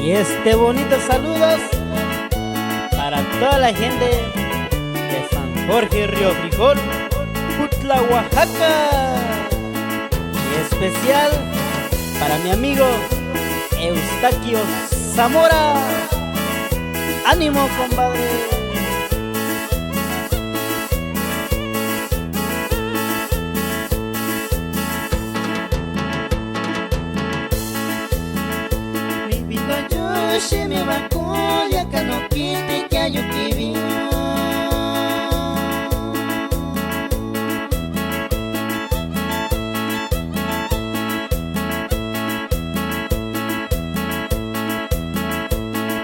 Y bonitos saludos para toda la gente de San Jorge, Río Frijol, Jutla, Oaxaca. Y especial para mi amigo Eustaquio Zamora. ¡Ánimo, compadre! Se me va colla que no quite que hay que vi.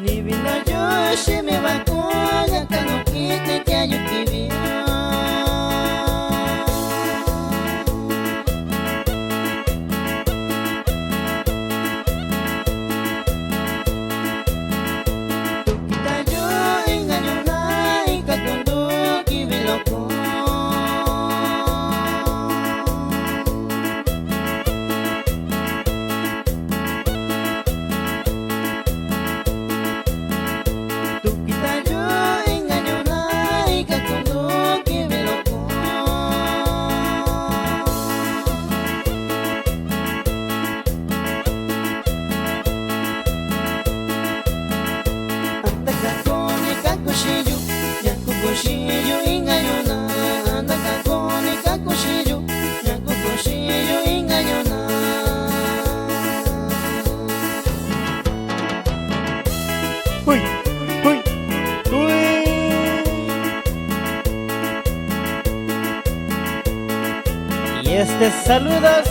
Ni vino yo se me va colla que no quite que hay que vi. Kushillo ingayona, anda kakoni kakushillo, yaku kushillo ingayona. Uy, uy, uy. Y saludos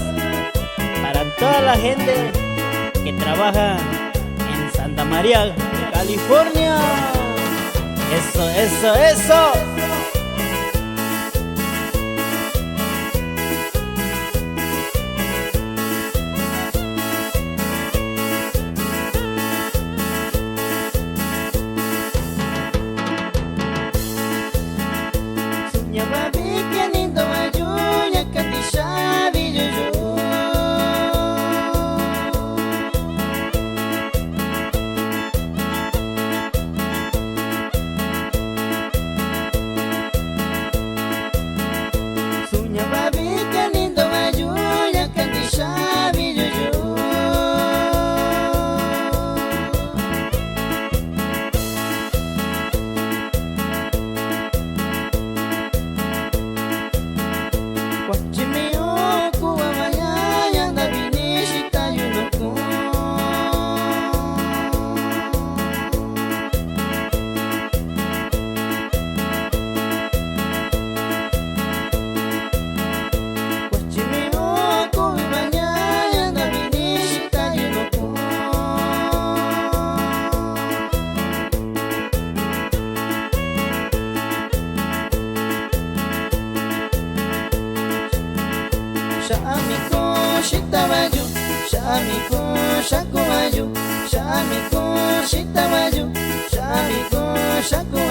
para toda la gente que trabaja en Santa María, California. Eso, eso, eso. Soñaba que lindo ayuya katisha billuyo. Qué lindo ayuya que sabe yo. Cuachimeo kuwa vaya yanda vinishita yunoko. Shamiko shitabayu, shamiko shakubayu, shamiko shitabayu, shamiko shakubayu.